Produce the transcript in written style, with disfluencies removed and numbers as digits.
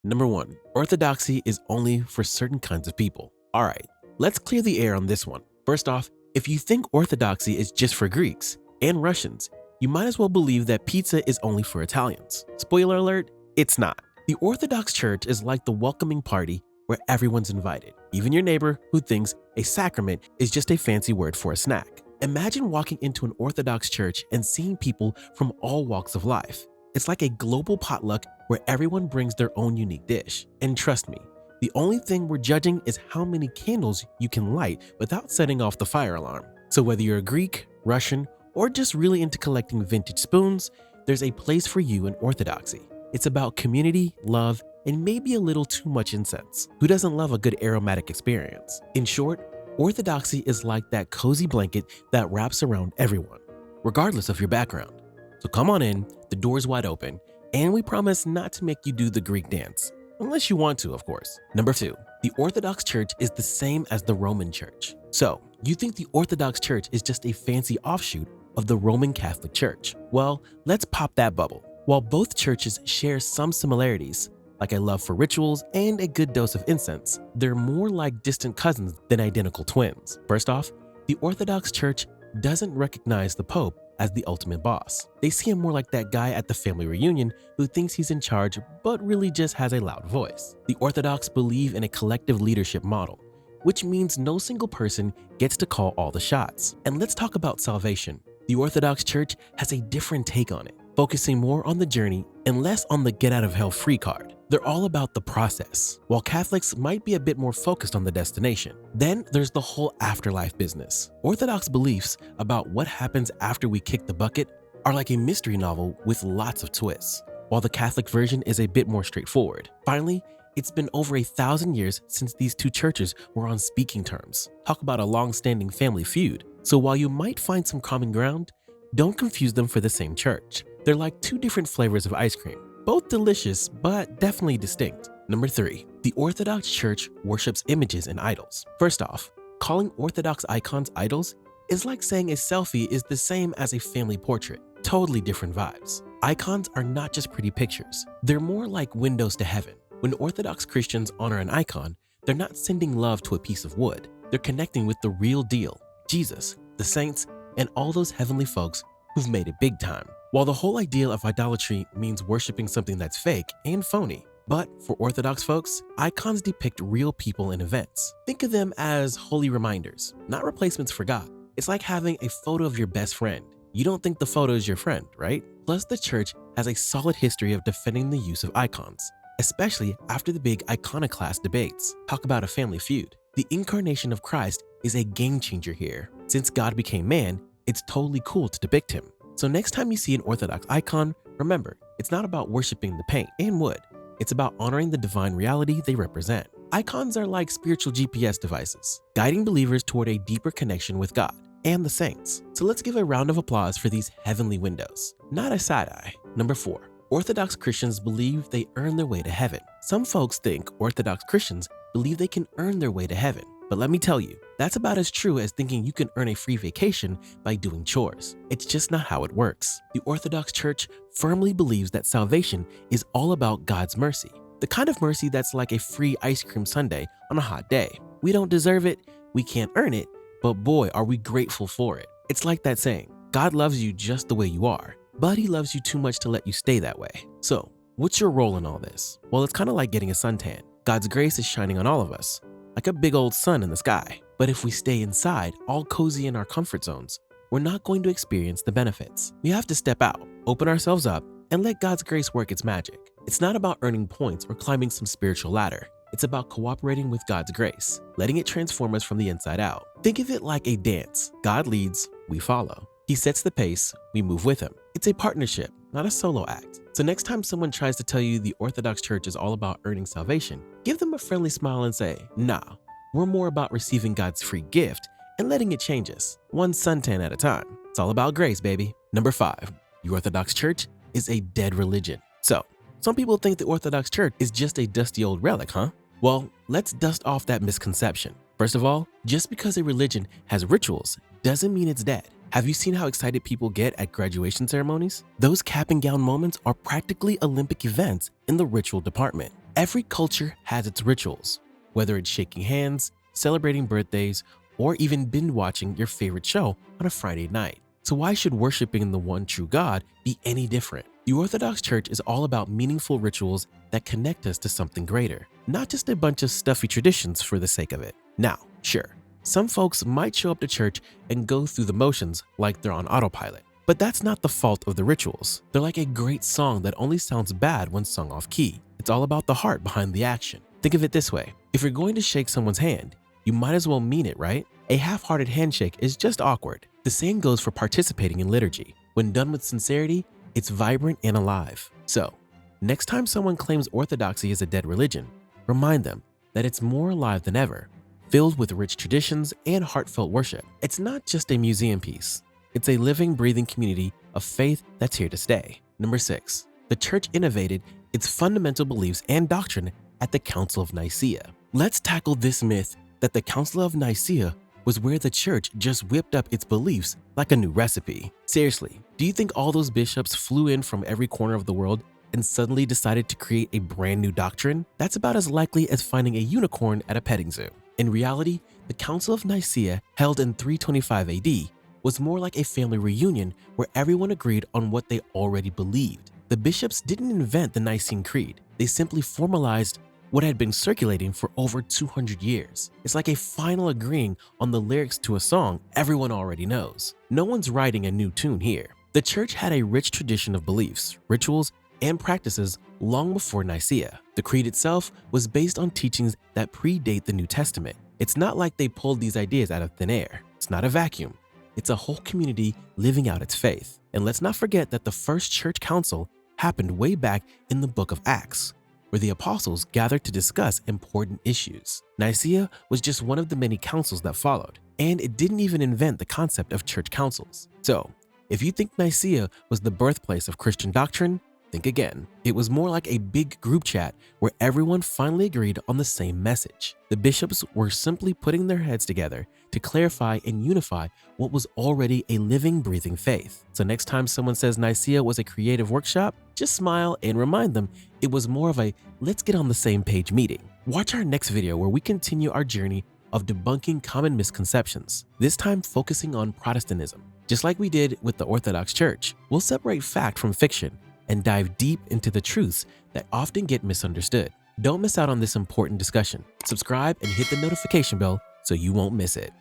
Number 1. Orthodoxy is only for certain kinds of people. Alright, let's clear the air on this one. First off, if you think Orthodoxy is just for Greeks and Russians, you might as well believe that pizza is only for Italians. Spoiler alert, it's not. The Orthodox Church is like the welcoming party where everyone's invited, even your neighbor who thinks a sacrament is just a fancy word for a snack. Imagine walking into an Orthodox church and seeing people from all walks of life. It's like a global potluck where everyone brings their own unique dish. And trust me, the only thing we're judging is how many candles you can light without setting off the fire alarm. So whether you're a Greek, Russian, or just really into collecting vintage spoons, there's a place for you in Orthodoxy. It's about community, love, and maybe a little too much incense. Who doesn't love a good aromatic experience? In short, Orthodoxy is like that cozy blanket that wraps around everyone, regardless of your background. So come on in, the door's wide open, and we promise not to make you do the Greek dance. Unless you want to, of course. Number 2, the Orthodox Church is the same as the Roman Church. So, you think the Orthodox Church is just a fancy offshoot of the Roman Catholic Church? Well, let's pop that bubble. While both churches share some similarities, like a love for rituals and a good dose of incense, they're more like distant cousins than identical twins. First off, the Orthodox Church doesn't recognize the Pope as the ultimate boss. They see him more like that guy at the family reunion who thinks he's in charge but really just has a loud voice. The Orthodox believe in a collective leadership model, which means no single person gets to call all the shots. And let's talk about salvation. The Orthodox Church has a different take on it, focusing more on the journey and less on the get out of hell free card. They're all about the process, while Catholics might be a bit more focused on the destination. Then there's the whole afterlife business. Orthodox beliefs about what happens after we kick the bucket are like a mystery novel with lots of twists, while the Catholic version is a bit more straightforward. Finally, it's been over 1,000 years since these two churches were on speaking terms. Talk about a long-standing family feud. So while you might find some common ground, don't confuse them for the same church. They're like two different flavors of ice cream. Both delicious, but definitely distinct. Number 3, the Orthodox Church worships images and idols. First off, calling Orthodox icons idols is like saying a selfie is the same as a family portrait. Totally different vibes. Icons are not just pretty pictures. They're more like windows to heaven. When Orthodox Christians honor an icon, they're not sending love to a piece of wood. They're connecting with the real deal, Jesus, the saints, and all those heavenly folks who've made it big time. While the whole idea of idolatry means worshiping something that's fake and phony, but for Orthodox folks, icons depict real people and events. Think of them as holy reminders, not replacements for God. It's like having a photo of your best friend. You don't think the photo is your friend, right? Plus, the church has a solid history of defending the use of icons, especially after the big iconoclast debates. Talk about a family feud. The incarnation of Christ is a game changer here. Since God became man, it's totally cool to depict him. So next time you see an Orthodox icon, remember, it's not about worshiping the paint and wood. It's about honoring the divine reality they represent. Icons are like spiritual GPS devices, guiding believers toward a deeper connection with God and the saints. So let's give a round of applause for these heavenly windows, not a side eye. Number 4, Orthodox Christians believe they earn their way to heaven. Some folks think Orthodox Christians believe they can earn their way to heaven. But let me tell you, that's about as true as thinking you can earn a free vacation by doing chores. It's just not how it works. The Orthodox Church firmly believes that salvation is all about God's mercy, the kind of mercy that's like a free ice cream sundae on a hot day. We don't deserve it, we can't earn it, but boy, are we grateful for it. It's like that saying, God loves you just the way you are, but he loves you too much to let you stay that way. So, what's your role in all this? Well, it's kind of like getting a suntan. God's grace is shining on all of us, like a big old sun in the sky. But if we stay inside, all cozy in our comfort zones, we're not going to experience the benefits. We have to step out, open ourselves up, and let God's grace work its magic. It's not about earning points or climbing some spiritual ladder. It's about cooperating with God's grace, letting it transform us from the inside out. Think of it like a dance. God leads, we follow. He sets the pace, we move with him. It's a partnership, not a solo act. So next time someone tries to tell you the Orthodox Church is all about earning salvation, give them a friendly smile and say, nah, we're more about receiving God's free gift and letting it change us, one suntan at a time. It's all about grace, baby. Number 5, the Orthodox Church is a dead religion. So, some people think the Orthodox Church is just a dusty old relic, huh? Well, let's dust off that misconception. First of all, just because a religion has rituals doesn't mean it's dead. Have you seen how excited people get at graduation ceremonies? Those cap and gown moments are practically Olympic events in the ritual department. Every culture has its rituals, whether it's shaking hands, celebrating birthdays, or even binge watching your favorite show on a Friday night. So why should worshiping the one true God be any different? The Orthodox Church is all about meaningful rituals that connect us to something greater, not just a bunch of stuffy traditions for the sake of it. Now, sure, some folks might show up to church and go through the motions like they're on autopilot, but that's not the fault of the rituals. They're like a great song that only sounds bad when sung off key. It's all about the heart behind the action. Think of it this way: if you're going to shake someone's hand, you might as well mean it, right? A half-hearted handshake is just awkward. The same goes for participating in liturgy. When done with sincerity, it's vibrant and alive. So, next time someone claims Orthodoxy is a dead religion, remind them that it's more alive than ever, filled with rich traditions and heartfelt worship. It's not just a museum piece. It's a living, breathing community of faith that's here to stay. Number 6. The Church innovated its fundamental beliefs and doctrine at the Council of Nicea. Let's tackle this myth that the Council of Nicea was where the church just whipped up its beliefs like a new recipe. Seriously, do you think all those bishops flew in from every corner of the world and suddenly decided to create a brand new doctrine? That's about as likely as finding a unicorn at a petting zoo. In reality, the Council of Nicea, held in 325 AD, was more like a family reunion where everyone agreed on what they already believed. The bishops didn't invent the Nicene Creed. They simply formalized what had been circulating for over 200 years. It's like a final agreeing on the lyrics to a song everyone already knows. No one's writing a new tune here. The church had a rich tradition of beliefs, rituals, and practices long before Nicaea. The creed itself was based on teachings that predate the New Testament. It's not like they pulled these ideas out of thin air. It's not a vacuum. It's a whole community living out its faith. And let's not forget that the first church council happened way back in the book of Acts, where the apostles gathered to discuss important issues. Nicaea was just one of the many councils that followed, and it didn't even invent the concept of church councils. So, if you think Nicaea was the birthplace of Christian doctrine, think again. It was more like a big group chat where everyone finally agreed on the same message. The bishops were simply putting their heads together to clarify and unify what was already a living, breathing faith. So next time someone says Nicaea was a creative workshop, just smile and remind them it was more of a let's get on the same page meeting. Watch our next video where we continue our journey of debunking common misconceptions, this time focusing on Protestantism. Just like we did with the Orthodox Church, we'll separate fact from fiction and dive deep into the truths that often get misunderstood. Don't miss out on this important discussion. Subscribe and hit the notification bell so you won't miss it.